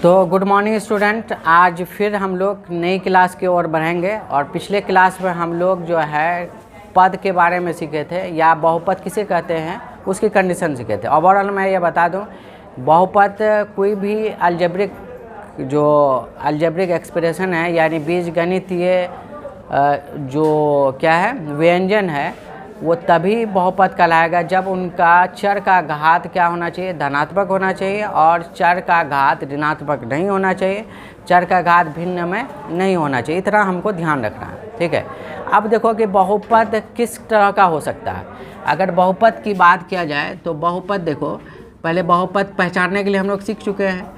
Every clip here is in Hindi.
तो गुड मॉर्निंग स्टूडेंट, आज फिर हम लोग नई क्लास की ओर बढ़ेंगे। और पिछले क्लास में हम लोग जो है पद के बारे में सीखे थे, या बहुपद किसे कहते हैं उसकी कंडीशन सीखे थे। ओवरऑल मैं ये बता दूं, बहुपद कोई भी अलजेब्रिक एक्सप्रेशन है, यानी बीजगणितीय जो क्या है व्यंजन है, वो तभी बहुपद कहलाएगा जब उनका चर का घात क्या होना चाहिए, धनात्मक होना चाहिए, और चर का घात ऋणात्मक नहीं होना चाहिए, चर का घात भिन्न में नहीं होना चाहिए। इतना हमको ध्यान रखना है, ठीक है। अब देखो कि बहुपद किस तरह का हो सकता है। अगर बहुपद की बात किया जाए तो बहुपद, देखो पहले बहुपद पहचानने के लिए हम लोग सीख चुके हैं।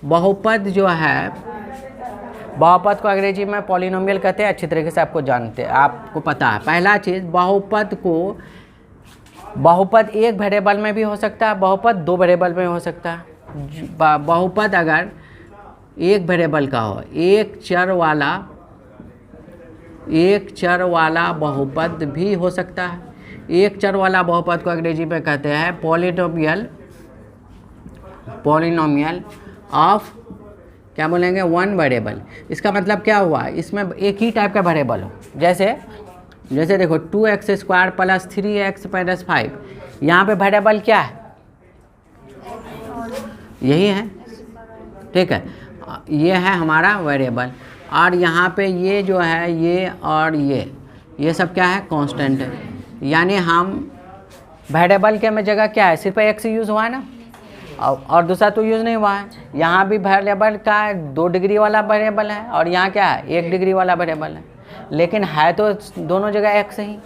बहुपद जो है, बहुपद को अंग्रेजी में पॉलिनोमियल कहते हैं, अच्छी तरीके से आपको पता है। पहला चीज़, बहुपद एक वेरिएबल में भी हो सकता है, बहुपद दो वेरिएबल में हो सकता है। बहुपद अगर एक वेरिएबल का हो, एक चर वाला बहुपद भी हो सकता है। एक चर वाला बहुपद को अंग्रेजी में कहते हैं पॉलिनोमियल ऑफ, क्या बोलेंगे, वन वेरिएबल। इसका मतलब क्या हुआ, इसमें एक ही टाइप का वेरिएबल हो। जैसे देखो 2x² + 3x - 5, यहाँ पे वेरिएबल क्या है, यही है, ठीक है। ये है हमारा वेरिएबल, और यहाँ पे ये जो है ये और ये सब क्या है, कांस्टेंट है। यानी हम वेरिएबल के में जगह क्या है, सिर्फ x यूज़ हुआ है ना, और दूसरा तो यूज़ नहीं हुआ है। यहाँ भी वेरिएबल का 2 डिग्री वाला वेरिएबल है, और यहाँ क्या है 1 डिग्री वाला वेरिएबल है, लेकिन है तो दोनों जगह x ही।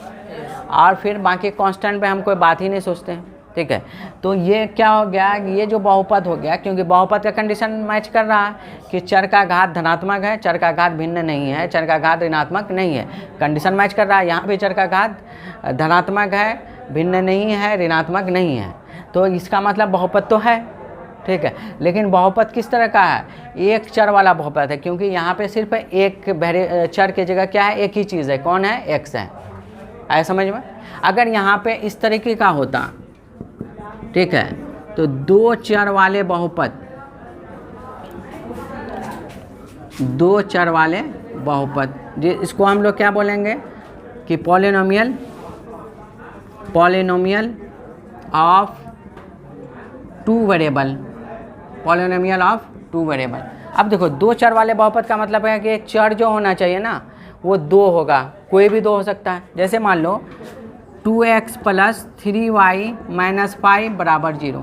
और फिर बाकी कांस्टेंट पे हम कोई बात ही नहीं सोचते हैं, ठीक है। तो ये क्या हो गया, ये जो बहुपद हो गया, क्योंकि बहुपद का कंडीशन मैच कर रहा है कि चर का घात धनात्मक है, चर का घात भिन्न नहीं है, चर का घात ऋणात्मक नहीं है। कंडीशन मैच कर रहा है, यहाँ भी चर का घात धनात्मक है, भिन्न नहीं है, ऋणात्मक नहीं है। तो इसका मतलब बहुपद तो है, ठीक है। लेकिन बहुपद किस तरह का है, एक चर वाला बहुपद है, क्योंकि यहाँ पे सिर्फ एक चर की जगह क्या है, एक ही चीज़ है, कौन है, x है। आया समझ में। अगर यहाँ पे इस तरीके का होता, ठीक है, तो दो चर वाले बहुपद, इसको हम लोग क्या बोलेंगे कि पॉलिनोमियल ऑफ टू वेरिएबल। अब देखो दो चर वाले बहुपद का मतलब है कि चर जो होना चाहिए ना वो 2 होगा, कोई भी 2 हो सकता है। जैसे मान लो 2x + 3y - 5 = 0,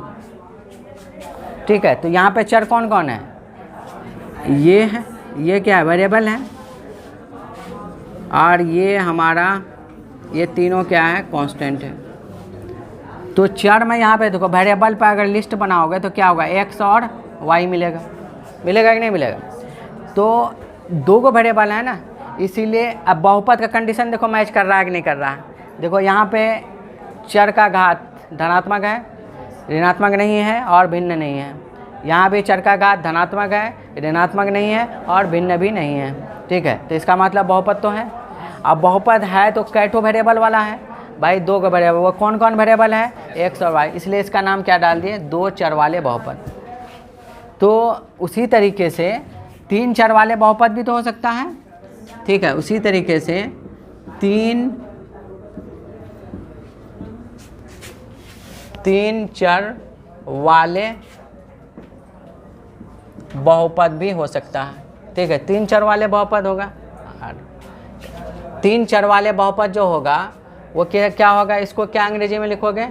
ठीक है। तो यहाँ पे चर कौन कौन है, ये है, ये क्या है, वेरिएबल है, और ये हमारा, ये तीनों क्या है, कांस्टेंट है। तो चर में यहाँ पे देखो वेरिएबल पर अगर लिस्ट बनाओगे तो क्या होगा, x और y मिलेगा कि नहीं मिलेगा। तो 2 को वेरिएबल है ना, इसीलिए अब बहुपद का कंडीशन देखो मैच कर रहा है कि नहीं कर रहा है। देखो यहाँ पे चर का घात धनात्मक है, ऋणात्मक नहीं है, और भिन्न नहीं है। यहाँ भी चर का घात धनात्मक है, ऋणात्मक नहीं है, और भिन्न भी नहीं है, ठीक है। तो इसका मतलब बहुपद तो है। अब बहुपद है तो कैठो वेरिएबल वाला है भाई, 2 का वेरिएबल, वो कौन कौन वेरिएबल है, x और y, इसलिए इसका नाम क्या डाल दिए, 2 चर वाले बहुपद। तो उसी तरीके से 3 चर वाले बहुपद भी तो हो सकता है, ठीक है। उसी तरीके से 3 चर वाले बहुपद भी हो सकता है, ठीक है। 3 चर वाले बहुपद होगा, 3 चर वाले बहुपद जो होगा वो क्या होगा, इसको क्या अंग्रेजी में लिखोगे,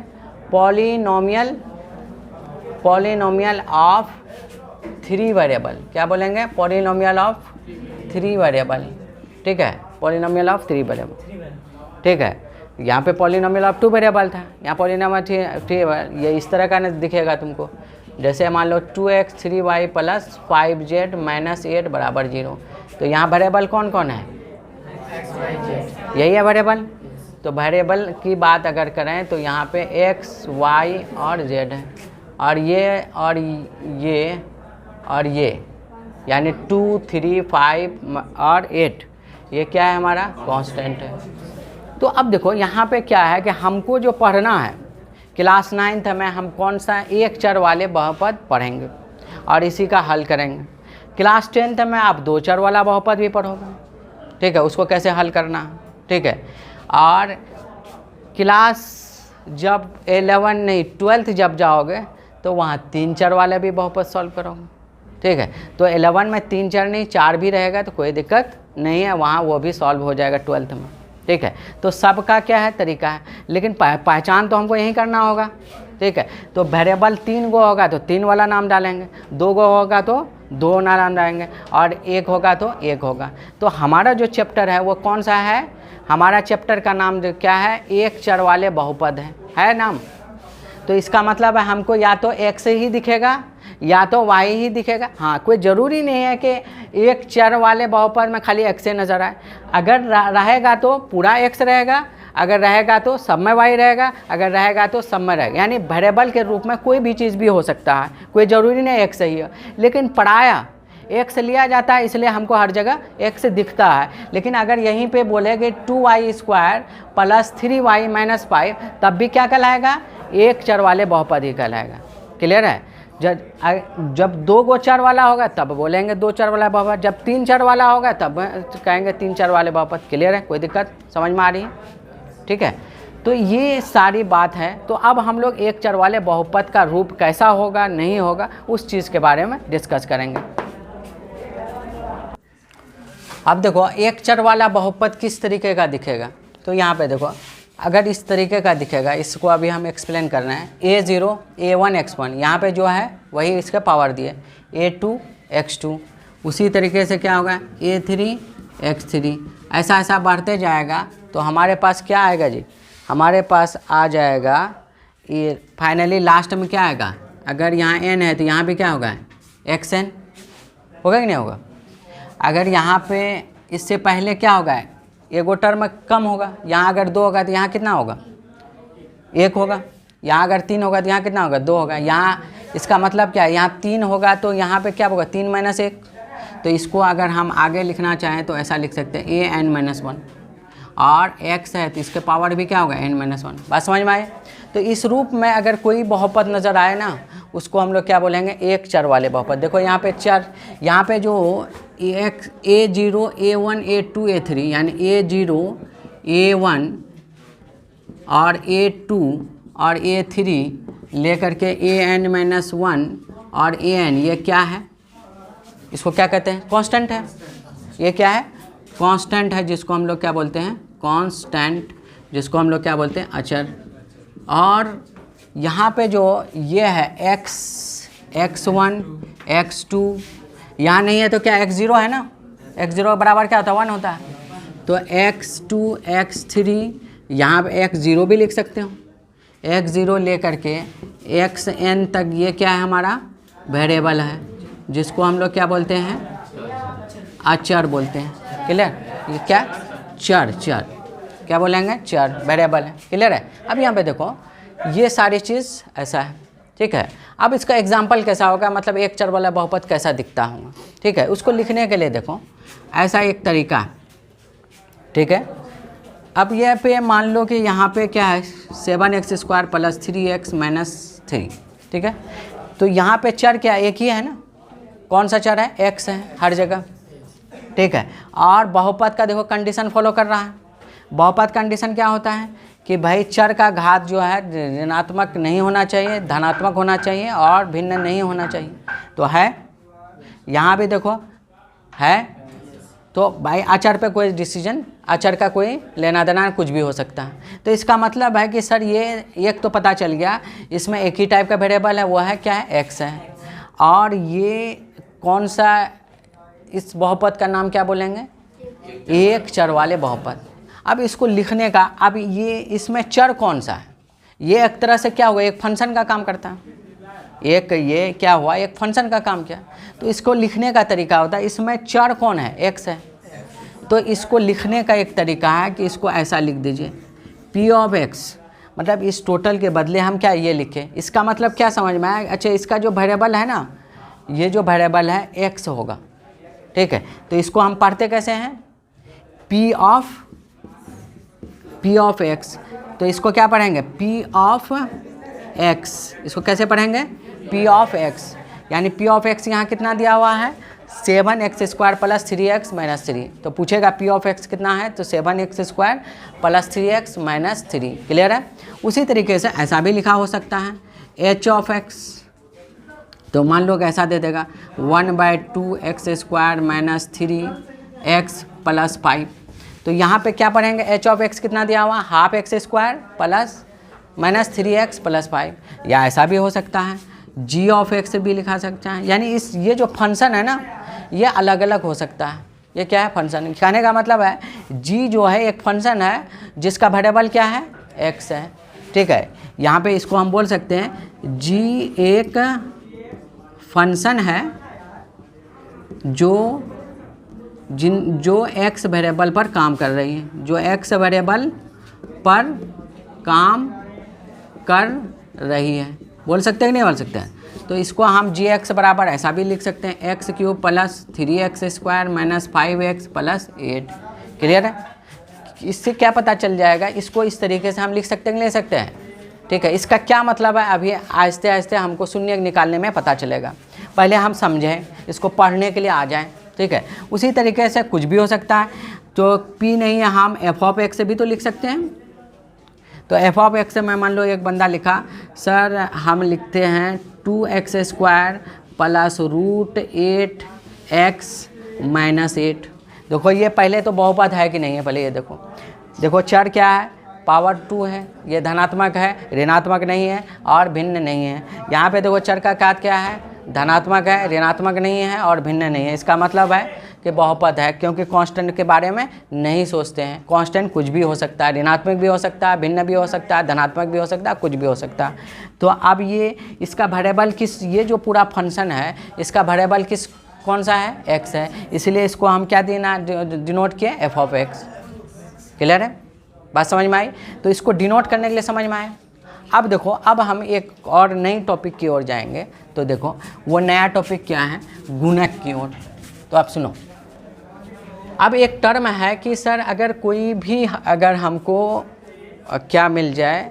पॉलिनोमियल ऑफ 3 वेरिएबल। क्या बोलेंगे, पॉलिनोमियल ऑफ 3 वेरिएबल, ठीक है, पॉलिनोमियल ऑफ 3 वेरिएबल, ठीक है। यहाँ पे पॉलिनोमियल ऑफ 2 वेरिएबल था, यहाँ पॉलिनोमियल 3, ये इस तरह का दिखेगा तुमको। जैसे मान लो 2x 3y + 5z - 8 = 0, तो यहाँ वेरिएबल कौन कौन है, यही है वेरिएबल। तो वेरिएबल की बात अगर करें तो यहाँ पे x, y और z है, और ये यानी 2, 3, 5 और 8, ये क्या है, हमारा कांस्टेंट है। तो अब देखो यहाँ पे क्या है कि हमको जो पढ़ना है क्लास 9th में हम कौन सा एक चर वाले बहुपद पढ़ेंगे और इसी का हल करेंगे। क्लास 10th में आप दो चर वाला बहुपद भी पढ़ोगे, ठीक है, उसको कैसे हल करना है, ठीक है। और क्लास जब 11 नहीं 12th जब जाओगे तो वहाँ तीन चर वाले भी बहुपद सॉल्व करोगे, ठीक है। तो 11 में तीन चर नहीं 4 भी रहेगा तो कोई दिक्कत नहीं है, वहाँ वो भी सॉल्व हो जाएगा 12th में, ठीक है। तो सबका क्या है तरीका है, लेकिन पहचान तो हमको यही करना होगा, ठीक है। तो वेरिएबल 3 गो होगा तो 3 वाला नाम डालेंगे, 2 गो होगा तो 2 नाम डालेंगे और 1 होगा तो 1 होगा। तो हमारा जो चैप्टर है वो कौन सा है, हमारा चैप्टर का नाम जो क्या है, एक चर वाले बहुपद है नाम। तो इसका मतलब है हमको या तो x ही दिखेगा या तो y ही दिखेगा। हाँ, कोई ज़रूरी नहीं है कि एक चर वाले बहुपद में खाली x नज़र आए। अगर रहेगा तो पूरा x रहेगा, अगर रहेगा तो सब में y रहेगा, अगर रहेगा तो सब में रहेगा। यानी वेरिएबल के रूप में कोई भी चीज़ भी हो सकता है, कोई ज़रूरी नहीं x ही है। लेकिन पराया x लिया जाता है इसलिए हमको हर जगह x दिखता है। लेकिन अगर यहीं पे बोलेगे 2y² + 3y - 5 तब भी क्या कहलाएगा, एक चर वाले बहुपद ही कहलाएगा। क्लियर है। जब 2 गो चर वाला होगा तब बोलेंगे 2 चर वाला बहुपद, जब 3 चर वाला होगा तब कहेंगे 3 चर वाले बहुपद। क्लियर है, कोई दिक्कत समझ में आ रही है, ठीक है। तो ये सारी बात है। तो अब हम लोग एक चर वाले बहुपद का रूप कैसा होगा नहीं होगा उस चीज़ के बारे में डिस्कस करेंगे। अब देखो एक चर वाला बहुपद किस तरीके का दिखेगा। तो यहाँ पे देखो, अगर इस तरीके का दिखेगा, इसको अभी हम एक्सप्लेन कर रहे हैं। a0 a1 x1, यहाँ पे जो है वही इसके पावर दिए, a2 x2, उसी तरीके से क्या होगा a3 x3, ऐसा ऐसा बढ़ते जाएगा। तो हमारे पास क्या आएगा जी, हमारे पास आ जाएगा ये फाइनली लास्ट में क्या आएगा, अगर यहाँ n है तो यहाँ भी क्या होगा xn, होगा कि नहीं होगा। अगर यहाँ पे इससे पहले क्या होगा, एगो टर्म कम होगा, यहाँ अगर 2 होगा तो यहाँ कितना होगा 1 होगा, यहाँ अगर 3 होगा तो यहाँ कितना होगा 2 होगा। यहाँ इसका मतलब क्या है, यहाँ 3 होगा तो यहाँ पे क्या होगा 3 - 1। तो इसको अगर हम आगे लिखना चाहें तो ऐसा लिख सकते हैं an-1 और x है तो इसके पावर भी क्या होगा n-1। बात समझ में आए। तो इस रूप में अगर कोई बहुपद नज़र आए ना उसको हम लोग क्या बोलेंगे, एक चर वाले बहुपद। देखो यहाँ पे चर, यहाँ पे जो a0 a1 a2 a3 यानी a0 a1 और a2 और a3 लेकर के an-1 और an, ये क्या है, इसको क्या कहते हैं, कांस्टेंट है। ये क्या है, कांस्टेंट है, जिसको हम लोग क्या बोलते हैं कांस्टेंट, जिसको हम लोग क्या बोलते हैं अचर। और यहाँ पे जो ये है x1 x2, यहाँ नहीं है तो क्या x0 है ना, x0 बराबर क्या होता है 1 होता है। तो x2 x3, यहाँ पे x0 भी लिख सकते हो, x0 लेकर के xn तक ये क्या है हमारा वेरिएबल है, जिसको हम लोग क्या बोलते हैं अचर बोलते हैं। क्लियर, ये क्या चर क्या बोलेंगे चर, वेरिएबल है। क्लियर है। अब यहाँ पे देखो ये सारी चीज़ ऐसा है, ठीक है। अब इसका एग्जाम्पल कैसा होगा, मतलब एक चर वाला बहुपद कैसा दिखता होगा, ठीक है। उसको लिखने के लिए देखो ऐसा एक तरीका है, ठीक है। अब ये पे मान लो कि यहाँ पे क्या है 7x² + 3x - 3, ठीक है। तो यहाँ पे चर क्या एक ही है ना, कौन सा चर है, x है हर जगह, ठीक है। और बहुपद का देखो कंडीशन फॉलो कर रहा है। बहुपद कंडीशन क्या होता है कि भाई चर का घात जो है ऋणात्मक नहीं होना चाहिए, धनात्मक होना चाहिए और भिन्न नहीं होना चाहिए। तो है, यहाँ भी देखो है, तो भाई अचर पे कोई डिसीजन, अचर का कोई लेना देना कुछ भी हो सकता है। तो इसका मतलब है कि सर ये एक तो पता चल गया, इसमें एक ही टाइप का वेरिएबल है, वो है क्या है x है। और ये कौन सा, इस बहुपद का नाम क्या बोलेंगे, एक चर वाले बहुपद। अब इसको लिखने का, अब ये इसमें चर कौन सा है, ये एक तरह से क्या हुआ एक फंक्शन का काम करता है, एक ये क्या हुआ एक फंक्शन का काम किया। तो इसको लिखने का तरीका होता है, इसमें चर कौन है x है। तो इसको लिखने का एक तरीका है कि इसको ऐसा लिख दीजिए p(x), मतलब इस टोटल के बदले हम क्या ये लिखें। इसका मतलब क्या समझ में आया, अच्छा इसका जो वेरिएबल है ना, ये जो वेरिएबल है x होगा, ठीक है। तो इसको हम पढ़ते कैसे हैं p ऑफ x, तो इसको क्या पढ़ेंगे p ऑफ एक्स, इसको कैसे पढ़ेंगे, पी ऑफ एक्स, यानी पी ऑफ एक्स यहाँ कितना दिया हुआ है 7x² प्लस 3x माइनस 3। तो पूछेगा पी ऑफ एक्स कितना है, तो 7x² plus 3x minus 3। Clear है। उसी तरीके से ऐसा भी लिखा हो सकता है एच ऑफ एक्स, तो मान लो ऐसा दे देगा 1/2x² माइनस 3x प्लस 5। तो यहाँ पे क्या पढ़ेंगे, एच ऑफ एक्स कितना दिया हुआ, half x² plus minus 3x plus 5। या ऐसा भी हो सकता है जी ऑफ एक्स भी लिखा सकता है। यानी ये जो फंक्शन है ना, ये अलग अलग हो सकता है। ये क्या है, फंक्शन। कहने का मतलब है जी जो है एक फंक्शन है जिसका वेरिएबल क्या है, एक्स है। ठीक है, यहाँ पे इसको हम बोल सकते हैं जी एक फंक्शन है जो एक्स वेरिएबल पर काम कर रही है, जो एक्स वेरिएबल पर काम कर रही है। बोल सकते हैं कि नहीं बोल सकते हैं। तो इसको हम जी एक्स बराबर ऐसा भी लिख सकते हैं x³ plus 3x² minus 5x plus 8। Clear है। इससे क्या पता चल जाएगा, इसको इस तरीके से हम लिख सकते हैं, ले सकते हैं। ठीक है, इसका क्या मतलब है अभी आहिस्ते आहिस्ते हमको शून्य निकालने में पता चलेगा। पहले हम समझें, इसको पढ़ने के लिए आ जाएं। ठीक है, उसी तरीके से कुछ भी हो सकता है। तो p नहीं है, हम f ऑफ x भी तो लिख सकते हैं। तो f ऑफ x में मान लो एक बंदा लिखा, सर हम लिखते हैं 2x² प्लस √8x माइनस 8। देखो ये पहले तो बहुपद है कि नहीं है, पहले ये देखो चर क्या है, पावर 2 है, ये धनात्मक है, ऋणात्मक नहीं है और भिन्न नहीं है। यहाँ पे देखो चर का घात क्या है, धनात्मक है, ऋणात्मक नहीं है और भिन्न नहीं है। इसका मतलब है कि बहुपद है, क्योंकि कांस्टेंट के बारे में नहीं सोचते हैं। कांस्टेंट कुछ भी हो सकता है, ऋणात्मक भी हो सकता है, भिन्न भी हो सकता है, धनात्मक भी हो सकता है, कुछ भी हो सकता है। तो अब ये इसका वेरिएबल किस, ये जो पूरा फंक्शन है इसका वेरिएबल किस, कौन सा है, एक्स है। इसलिए इसको हम क्या देना, डिनोट किए एफ ऑफ एक्स। क्लियर है, बात समझ में आई। तो इसको डिनोट करने के लिए समझ में आए। अब देखो, अब हम एक और नई टॉपिक की ओर जाएंगे। तो देखो वो नया टॉपिक क्या है, गुणक की ओर। तो आप सुनो, अब एक टर्म है कि सर अगर कोई भी, अगर हमको क्या मिल जाए,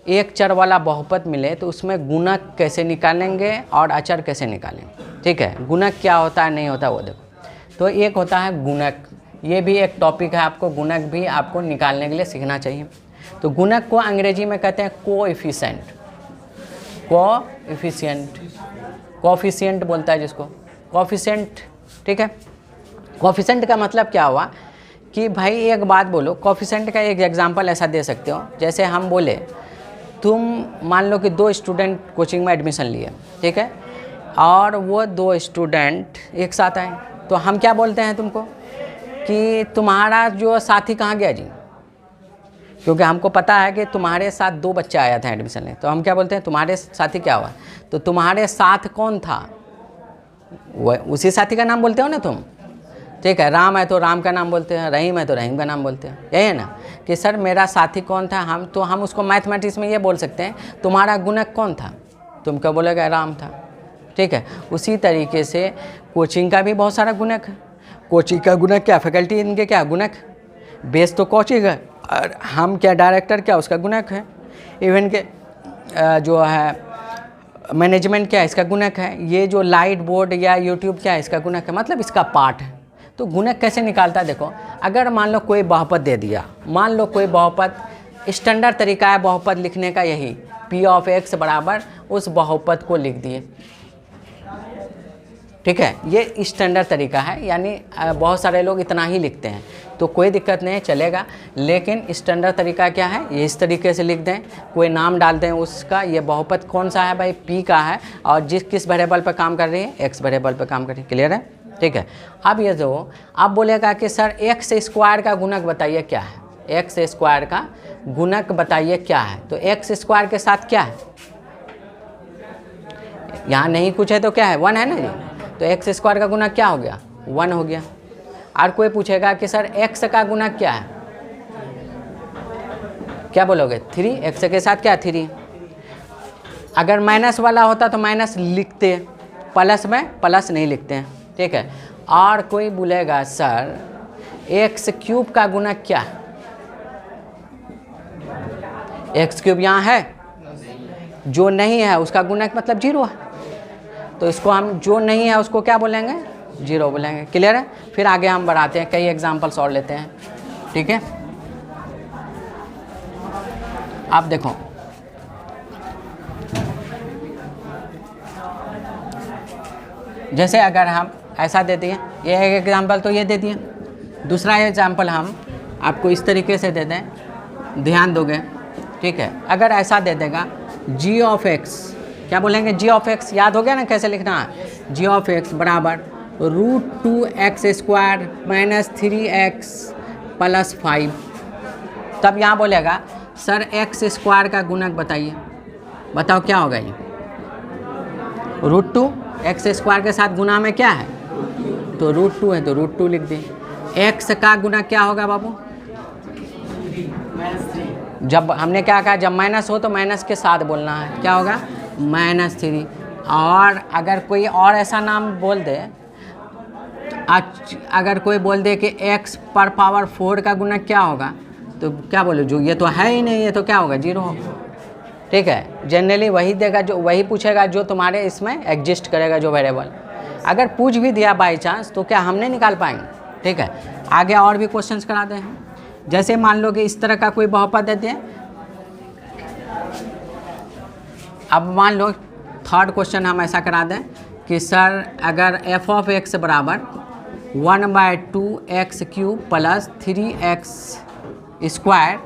एक चर वाला बहुपद मिले तो उसमें गुणक कैसे निकालेंगे और अचर कैसे निकालेंगे। ठीक है, गुणक क्या होता है नहीं होता वो देखो। तो एक होता है गुणक, ये भी एक टॉपिक है, आपको गुणक भी आपको निकालने के लिए सीखना चाहिए। तो गुणक को अंग्रेजी में कहते हैं कोएफिशिएंट, कोएफिशिएंट बोलता है जिसको, कोएफिशिएंट। ठीक है, कोएफिशिएंट का मतलब क्या हुआ कि भाई एक बात बोलो, कोएफिशिएंट का एक एग्जांपल ऐसा दे सकते हो, जैसे हम बोले तुम मान लो कि 2 स्टूडेंट कोचिंग में एडमिशन लिए, ठीक है, और वो 2 स्टूडेंट एक साथ आए, तो हम क्या बोलते हैं तुमको कि तुम्हारा जो साथी कहाँ गया जी, क्योंकि हमको पता है कि तुम्हारे साथ 2 बच्चे आया था एडमिशन लेने, तो हम क्या बोलते हैं तुम्हारे साथी क्या हुआ। तो तुम्हारे साथ कौन था, वो उसी साथी का नाम बोलते हो ना तुम। ठीक है, राम है तो राम का नाम बोलते हैं, रहीम है तो रहीम का नाम बोलते हैं, यही है ना कि सर मेरा साथी कौन था। हम उसको मैथमेटिक्स में ये बोल सकते हैं तुम्हारा गुणक कौन था, तुम क्या बोलेगा राम था। ठीक है, उसी तरीके से कोचिंग का भी बहुत सारा गुणक है। कोचिंग का गुणक क्या, फैकल्टी इनके क्या गुणक, बेस तो कोचिंग है और हम क्या डायरेक्टर क्या उसका गुणक है। इवन के जो है मैनेजमेंट क्या इसका गुणक है, ये जो लाइट बोर्ड या यूट्यूब क्या इसका गुणक है, मतलब इसका पार्ट है। तो गुणक कैसे निकालता है, देखो अगर मान लो कोई बहुपद दे दिया, मान लो कोई बहुपद, स्टैंडर्ड तरीका है बहुपद लिखने का यही, पी ऑफ एक्स बराबर उस बहुपद को लिख दिए। ठीक है, ये स्टैंडर्ड तरीका है, यानी बहुत सारे लोग इतना ही लिखते हैं, तो कोई दिक्कत नहीं, चलेगा। लेकिन स्टैंडर्ड तरीका क्या है, ये इस तरीके से लिख दें, कोई नाम डाल दें उसका, ये बहुपद कौन सा है भाई, पी का है, और किस वेरिएबल पर काम कर रही है, एक्स वेरिएबल पर काम कर रही है। क्लियर है। ठीक है, अब ये जो आप बोलेगा कि सर x² का गुणक बताइए क्या है, x² का गुणक बताइए क्या है। तो x² के साथ क्या है, यहाँ नहीं कुछ है तो क्या है, 1 है ना जी। तो x² का गुणक क्या हो गया, 1 हो गया। और कोई पूछेगा कि सर x का गुणक क्या है, क्या बोलोगे 3, x के साथ क्या 3। अगर माइनस वाला होता तो माइनस लिखते, प्लस में प्लस नहीं लिखते हैं। ठीक है, और कोई बोलेगा सर x³ का गुणक क्या है, x³ यहाँ है, जो नहीं है उसका गुणक मतलब 0 है, तो इसको हम जो नहीं है उसको क्या बोलेंगे, 0 बोलेंगे। क्लियर है? फिर आगे हम बढ़ाते हैं, कई एग्जाम्पल्स और लेते हैं। ठीक है, आप देखो जैसे अगर हम ऐसा दे दिए, ये एक एग्जाम्पल तो ये दे दिए, दूसरा एग्जाम्पल हम आपको इस तरीके से दे दें, ध्यान दोगे। ठीक है, अगर ऐसा दे देगा g ऑफ x, क्या बोलेंगे, g ऑफ x, याद हो गया ना कैसे लिखना है, g ऑफ x बराबर √2x² माइनस 3x प्लस 5। तब यहाँ बोलेगा सर x² का गुणक बताइए, बताओ क्या होगा ये, √2x² के साथ गुना में क्या है, तो √2 है तो √2 लिख दिए। x का गुणक क्या होगा बाबू, जब हमने क्या कहा, जब माइनस हो तो माइनस के साथ बोलना है, क्या होगा, -3। और अगर कोई और ऐसा नाम बोल दे, अगर कोई बोल दे कि x पर पावर 4 का गुणक क्या होगा, तो क्या बोले, जो ये तो है ही नहीं, ये तो क्या होगा, 0 होगा। ठीक है, जनरली वही देगा, जो वही पूछेगा जो तुम्हारे इसमें एग्जिस्ट करेगा, जो वेरिएबल। अगर पूछ भी दिया बाई चांस तो क्या हमने निकाल पाएंगे। ठीक है, आगे और भी क्वेश्चंस कराते हैं। जैसे मान लो कि इस तरह का कोई बहुपद देते हैं, अब मान लो थर्ड क्वेश्चन हम ऐसा करा दें कि सर अगर f ऑफ x बराबर 1/2x³ प्लस 3x²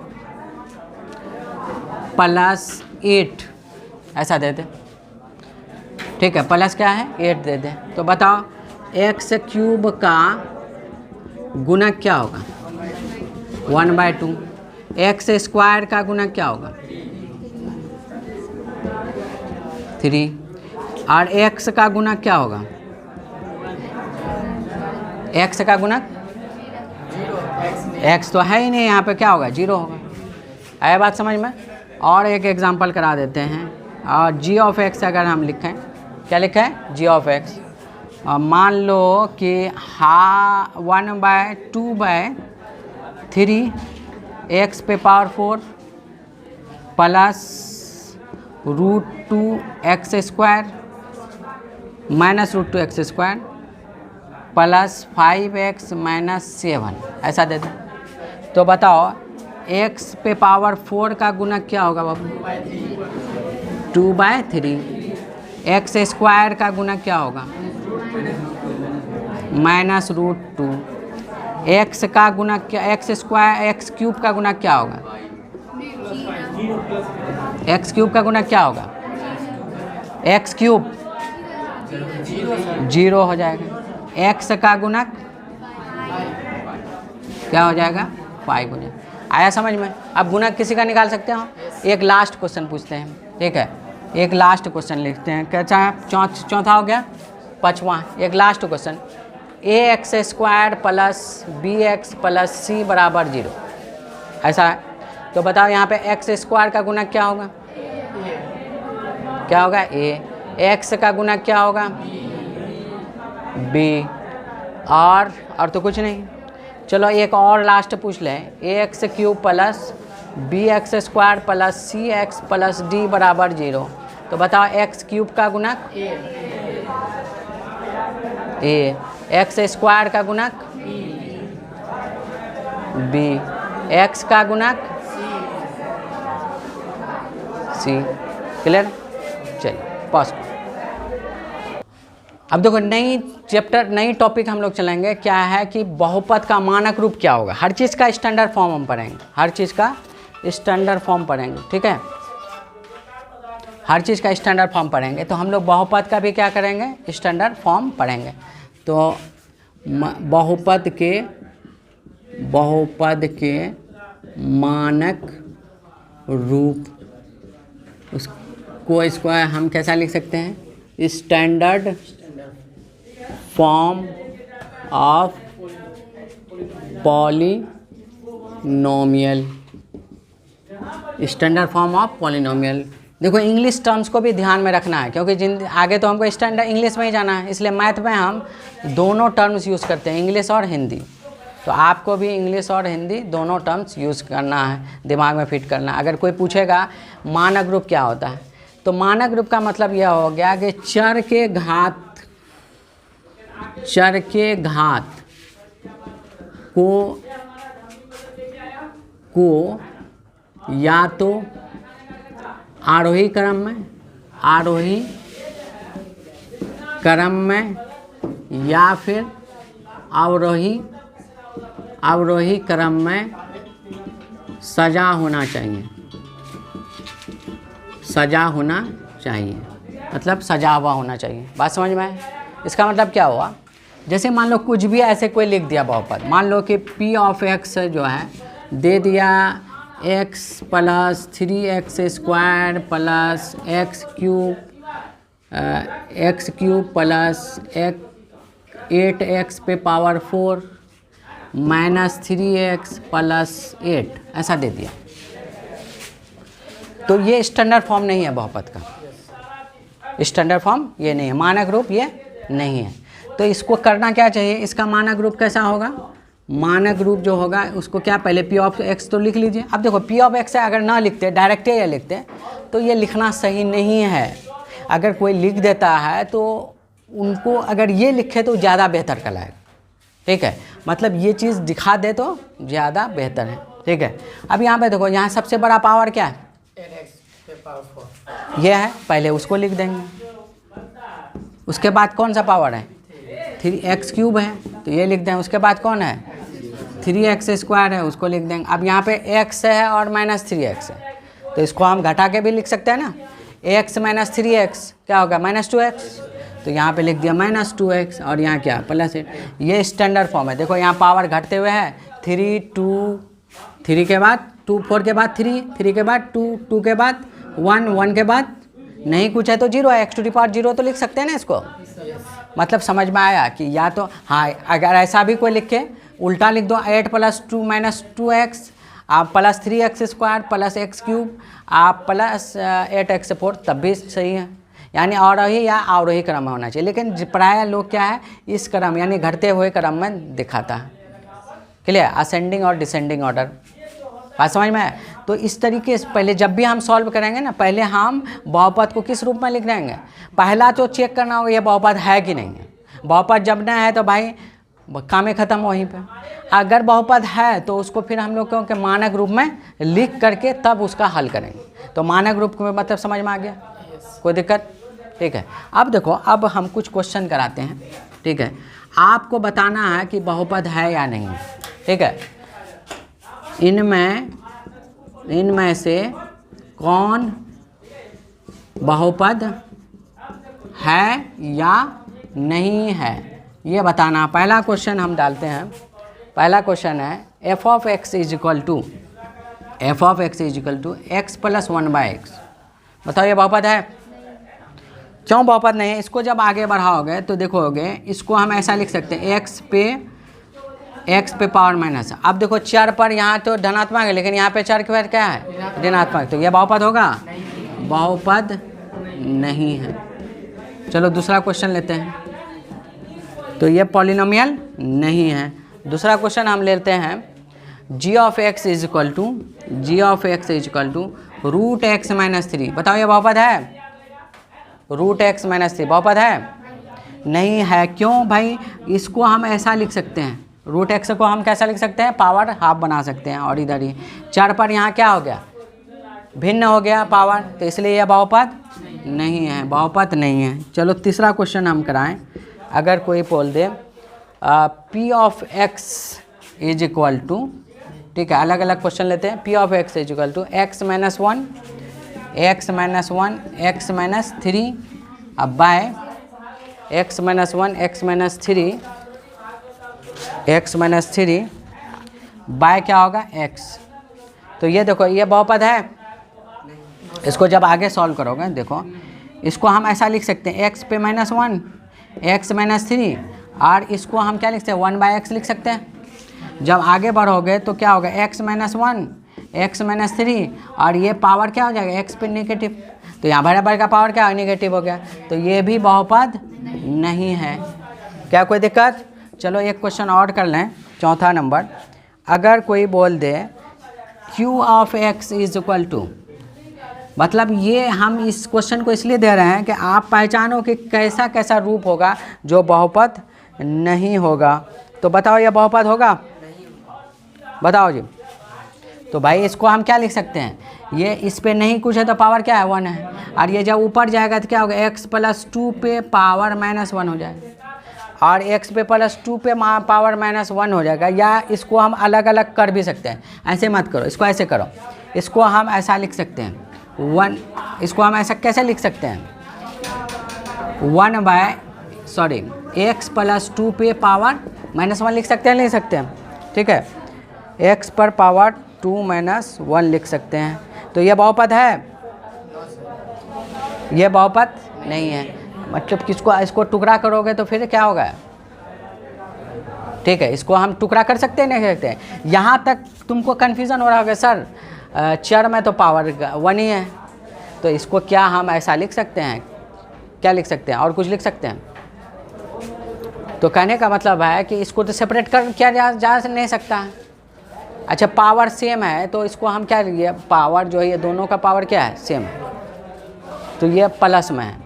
प्लस 8 ऐसा दे दें। ठीक है, प्लस क्या है, 8 दे दें, तो बताओ x³ का गुणक क्या होगा, 1/2। x² का गुणक क्या होगा, 3। और x का गुणक क्या होगा, x का गुणक, x तो है ही नहीं, यहाँ पे क्या होगा, 0 होगा। आया बात समझ में? और एक एग्जांपल करा देते हैं। और g ऑफ x अगर हम लिखें, क्या लिखा है, g ऑफ x, मान लो कि 1/2/3 x पे power 4 plus √2x² minus √2x² plus 5x minus 7 ऐसा दे दें। तो बताओ x पे पावर 4 का गुणक क्या होगा बाबू, 2/3। x² का गुणक क्या होगा, माइनस √2। x का गुणक क्या, x³ का गुणक क्या होगा, x³ का गुणक क्या होगा, x³ 0 हो जाएगा। x का गुणक क्या हो जाएगा, 5 हो जाएगा। आया समझ में? अब गुणक किसी का निकाल सकते हो। एक लास्ट क्वेश्चन पूछते हैं। ठीक है, एक लास्ट क्वेश्चन लिखते हैं, कैसा है, चौथा हो गया, पाँचवा एक last question, ax² plus bx plus c बराबर 0 ऐसा है। तो बताओ यहाँ पे x² का गुणक क्या होगा, क्या होगा, a। x का गुणक क्या होगा, b। और तो कुछ नहीं। चलो एक और लास्ट पूछ लें, ax³ plus bx² plus cx plus d बराबर 0। तो बताओ x³ का गुणक, a। x² का गुणक, b। x का गुणक, c। क्लियर? चलिए पास। अब देखो नई चैप्टर, नई टॉपिक हम लोग चलेंगे, क्या है कि बहुपद का मानक रूप क्या होगा। हर चीज़ का स्टैंडर्ड फॉर्म हम पढ़ेंगे, हर चीज़ का स्टैंडर्ड फॉर्म पढ़ेंगे। ठीक है, हर चीज़ का स्टैंडर्ड फॉर्म पढ़ेंगे, तो हम लोग बहुपद का भी क्या करेंगे, स्टैंडर्ड फॉर्म पढ़ेंगे। तो बहुपद के मानक रूप, इसको हम कैसा लिख सकते हैं, standard form of polynomial, standard form of polynomial. देखो इंग्लिश टर्म्स को भी ध्यान में रखना है, क्योंकि आगे तो हमको स्टैंडर्ड इंग्लिश में ही जाना है, इसलिए मैथ में हम दोनों टर्म्स यूज़ करते हैं, इंग्लिश और हिंदी। तो आपको भी इंग्लिश और हिंदी दोनों टर्म्स यूज़ करना है, दिमाग में फिट करना है। अगर कोई पूछेगा मानक रूप क्या होता है, तो मानक रूप का मतलब यह हो गया कि चर के घात को या तो आरोही क्रम में या फिर अवरोही क्रम में सजा होना चाहिए, मतलब सजा हुआ होना चाहिए। बात समझ में आए? इसका मतलब क्या हुआ, जैसे मान लो कुछ भी ऐसे कोई लिख दिया बहुपद, मान लो कि p ऑफ x जो है दे दिया x plus 3x² plus x cube plus 8x पे पावर 4 माइनस 3x प्लस 8 ऐसा दे दिया। तो ये स्टैंडर्ड फॉर्म नहीं है बहुपद का, स्टैंडर्ड फॉर्म ये नहीं है, मानक रूप ये नहीं है। तो इसको करना क्या चाहिए, इसका मानक रूप कैसा होगा, मानक रूप जो होगा उसको क्या, पहले p ऑफ x तो लिख लीजिए। अब देखो p ऑफ x अगर ना लिखते, डायरेक्ट ये लिखते तो ये लिखना सही नहीं है। अगर कोई लिख देता है तो उनको अगर ये लिखे तो ज़्यादा बेहतर कहलाएगा, ठीक है, मतलब ये चीज़ दिखा दे तो ज़्यादा बेहतर है, ठीक है। अब यहाँ पे देखो, यहाँ सबसे बड़ा पावर क्या है, ये है, पहले उसको लिख देंगे। उसके बाद कौन सा पावर है, 3x³ है तो ये लिख दें। उसके बाद कौन है, 3x² है, उसको लिख देंगे। अब यहाँ पे x है और माइनस 3x है, तो इसको हम घटा के भी लिख सकते हैं ना, x माइनस 3x क्या होगा, माइनस 2x, तो यहाँ पे लिख दिया माइनस 2x और यहाँ क्या प्लस 8। ये स्टैंडर्ड फॉर्म है। देखो यहाँ पावर घटते हुए है, 3 2 3 के बाद 2 4 के बाद 3 3 के बाद 2 2 के बाद 1 1 के बाद नहीं कुछ है तो 0 है, x⁴ तो लिख सकते हैं ना इसको। मतलब समझ में आया कि या तो हाँ, अगर ऐसा भी कोई लिखे उल्टा लिख दो, 8 + 2 - 2x आप प्लस 3x² प्लस x³ आप प्लस 8x4 तब भी सही है, यानी आरोही या अवरोही क्रम में होना चाहिए। लेकिन प्राय लोग क्या है, इस क्रम यानी घटते हुए क्रम में दिखाता है। क्लियर, असेंडिंग और डिसेंडिंग ऑर्डर, बात समझ में है। तो इस तरीके से पहले जब भी हम सॉल्व करेंगे ना, पहले हम बहुपद को किस रूप में लिख देंगे, पहला तो चेक करना होगा ये बहुपद है कि नहीं है। बहुपद जब ना है तो भाई काम ख़त्म वहीं पे। अगर बहुपद है तो उसको फिर हम लोग के मानक रूप में लिख करके तब उसका हल करेंगे। तो मानक रूप में मतलब समझ में आ गया, कोई दिक्कत, ठीक है। अब देखो, अब हम कुछ क्वेश्चन कराते हैं, ठीक है। आपको बताना है कि बहुपद है या नहीं, ठीक है। इनमें से कौन बहुपद है या नहीं है ये बताना। पहला क्वेश्चन हम डालते हैं। पहला क्वेश्चन है f of x is equal to x plus 1/x। बताओ ये बहुपद है, क्यों बहुपद नहीं है। इसको जब आगे बढ़ाओगे तो देखोगे, इसको हम ऐसा लिख सकते हैं x पे पावर माइनस। अब देखो चर पर यहाँ तो धनात्मक है, लेकिन यहाँ पे चर के बाद क्या है, ऋणात्मक, तो ये बहुपद होगा, बहुपद नहीं है। चलो दूसरा क्वेश्चन लेते हैं। तो ये पॉलिनोमियल नहीं है। दूसरा क्वेश्चन हम लेते हैं, g of x is equal to √x - 3। बताओ ये बहुपद है, √x - 3 बहुपद है नहीं है। क्यों भाई, इसको हम ऐसा लिख सकते हैं, √x को हम कैसा लिख सकते हैं, पावर हाफ बना सकते हैं, और इधर ही चर पर यहाँ क्या हो गया, भिन्न हो गया पावर, तो इसलिए यह बहुपद नहीं है, बहुपद नहीं है। चलो तीसरा क्वेश्चन हम कराएं। अगर कोई बोल दे p of x is equal to, ठीक है, अलग अलग क्वेश्चन लेते हैं। p of x is equal to x - 1 x - 3 अब बाय x - 1 x - 3 बाय क्या होगा, x। तो ये देखो ये बहुपद है। इसको जब आगे सॉल्व करोगे, देखो इसको हम ऐसा लिख सकते हैं, x पे -1 x - 3, और इसको हम क्या लिख सकते हैं, 1/x लिख सकते हैं। जब आगे बढ़ोगे तो क्या होगा, x - 1 x - 3, और ये पावर क्या हो जाएगा, x पे नेगेटिव, तो यहाँ बराबर का पावर क्या है, नेगेटिव हो गया, तो ये भी बहुपद नहीं है। क्या कोई दिक्कत। चलो एक क्वेश्चन और कर लें, चौथा नंबर। अगर कोई बोल दे q of x is equal to मतलब ये हम इस क्वेश्चन को इसलिए दे रहे हैं कि आप पहचानो कि कैसा कैसा रूप होगा जो बहुपद नहीं होगा। तो बताओ ये बहुपद होगा? बताओ जी। तो भाई इसको हम क्या लिख सकते हैं, ये इस पे नहीं कुछ है तो पावर क्या है 1 है, और ये जब ऊपर जाएगा तो क्या होगा x + 2 पे पावर -1 हो जाएगा, और x पे +2 पे पावर -1 हो जाएगा। या इसको हम अलग अलग कर भी सकते हैं, ऐसे मत करो, इसको ऐसे करो, इसको हम ऐसा लिख सकते हैं 1, इसको हम ऐसा कैसे लिख सकते हैं 1/x + 2 पे पावर -1 लिख सकते हैं, लिख सकते हैं, ठीक है, x पर पावर 2 - 1 लिख सकते हैं। तो ये बहुपद है? ये बहुपद नहीं है। मतलब किसको इसको टुकड़ा करोगे तो फिर क्या होगा, ठीक है, इसको हम टुकड़ा कर सकते हैं, नहीं कर सकते हैं। यहाँ तक तुमको कन्फ्यूज़न हो रहा होगा सर चर में तो पावर 1 ही है, तो इसको क्या हम ऐसा लिख सकते हैं, क्या लिख सकते हैं, और कुछ लिख सकते हैं? तो कहने का मतलब है कि इसको तो सेपरेट कर किया जा नहीं सकता है। अच्छा पावर सेम है तो इसको हम क्या लिए, पावर जो है ये दोनों का पावर क्या है सेम, तो ये प्लस में है,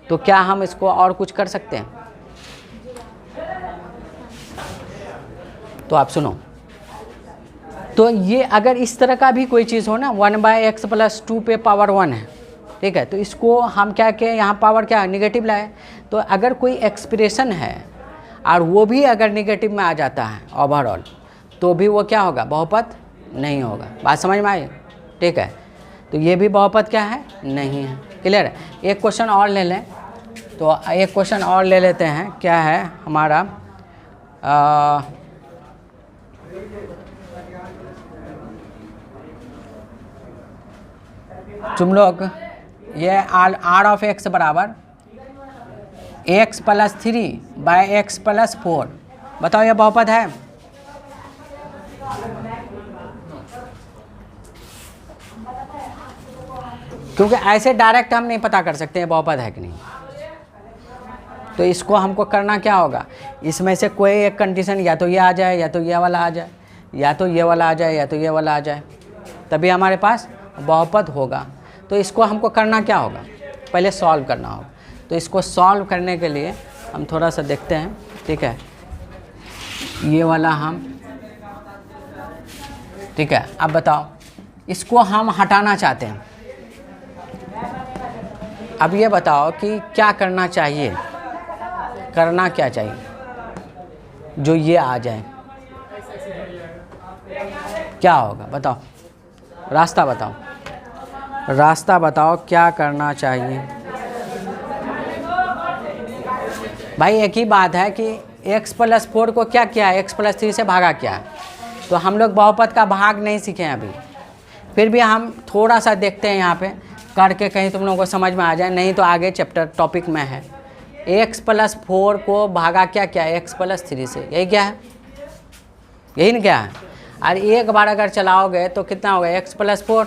तो क्या हम इसको और कुछ कर सकते हैं? तो आप सुनो, तो ये अगर इस तरह का भी कोई चीज़ हो ना 1/x + 2 पे पावर 1 है, ठीक है, तो इसको हम क्या के यहाँ पावर क्या निगेटिव लाए, तो अगर कोई एक्सप्रेशन है और वो भी अगर निगेटिव में आ जाता है ओवरऑल, तो भी वो क्या होगा, बहुपद नहीं होगा। बात समझ में आई? ठीक है, तो ये भी बहुपद क्या है, नहीं है। क्लियर है? एक क्वेश्चन और ले लें, तो एक क्वेश्चन और ले लेते हैं, क्या है हमारा तुम लोग ये r ऑफ x बराबर x + 3/x + 4, बताओ ये बहुपद है? क्योंकि ऐसे डायरेक्ट हम नहीं पता कर सकते हैं बहुपद है कि नहीं, तो इसको हमको करना क्या होगा, इसमें से कोई एक कंडीशन या तो ये आ जाए, या तो ये वाला आ जाए, या तो ये वाला आ जाए, या तो ये वाला आ जाए, तभी हमारे पास बहुपद होगा। तो इसको हमको करना क्या होगा, पहले सॉल्व करना होगा। तो इसको सॉल्व करने के लिए हम थोड़ा सा देखते हैं, ठीक है, ये वाला हम, ठीक है, अब बताओ इसको हम हटाना चाहते हैं। अब ये बताओ कि क्या करना चाहिए, करना क्या चाहिए जो ये आ जाए, क्या होगा बताओ, रास्ता बताओ, रास्ता बताओ क्या करना चाहिए। भाई एक ही बात है कि x + 4 को क्या किया है, x + 3 से भागा क्या है, तो हम लोग बहुपद का भाग नहीं सीखे हैं अभी, फिर भी हम थोड़ा सा देखते हैं यहाँ पे करके, कहीं तुम लोगों को समझ में आ जाए, नहीं तो आगे चैप्टर टॉपिक में है। x + 4 को भागा क्या क्या है, x + 3 से, यही क्या है, यही ना क्या है। और एक बार अगर चलाओगे तो कितना होगा x + 4,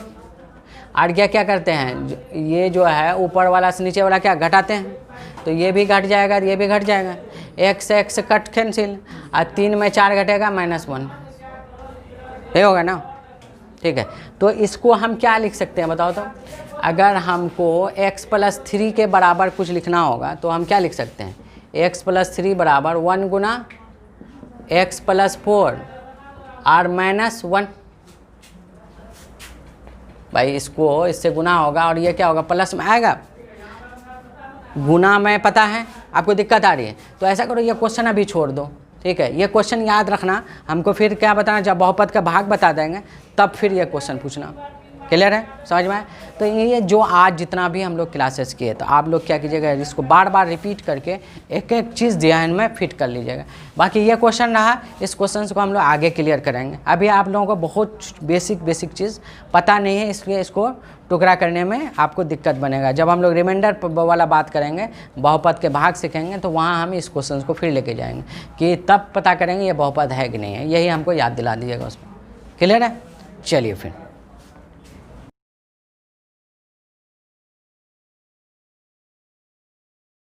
और क्या करते हैं, ये जो है ऊपर वाला से नीचे वाला क्या घटाते हैं, तो ये भी घट जाएगा, ये भी घट जाएगा, x कट कैंसिल, और 3 में 4 घटेगा -1, ये होगा ना, ठीक है। तो इसको हम क्या लिख सकते हैं बताओ, तो अगर हमको x + 3 के बराबर कुछ लिखना होगा तो हम क्या लिख सकते हैं, x + 3 बराबर 1 गुना x + 4 और -1। भाई इसको इससे गुना होगा और ये क्या होगा, प्लस में आएगा, गुना में पता है, आपको दिक्कत आ रही है तो ऐसा करो, ये क्वेश्चन अभी छोड़ दो, ठीक है, ये क्वेश्चन याद रखना, हमको फिर क्या बताना, जब बहुपद का भाग बता देंगे तब फिर ये क्वेश्चन पूछना। क्लियर है, समझ में आए? तो ये जो आज जितना भी हम लोग क्लासेस किए, तो आप लोग क्या कीजिएगा, इसको बार बार रिपीट करके एक एक चीज़ ध्यान में फिट कर लीजिएगा। बाकी ये क्वेश्चन रहा, इस क्वेश्चन को हम लोग आगे क्लियर करेंगे। अभी आप लोगों को बहुत बेसिक चीज़ पता नहीं है, इसलिए इसको टुकड़ा करने में आपको दिक्कत बनेगा। जब हम लोग रिमाइंडर वाला बात करेंगे, बहुपद के भाग सीखेंगे, तो वहाँ हम इस क्वेश्चन को फिर लेके जाएंगे कि तब पता करेंगे ये बहुपद है कि नहीं है, यही हमको याद दिला दीजिएगा उसमें। क्लियर है, चलिए फिर।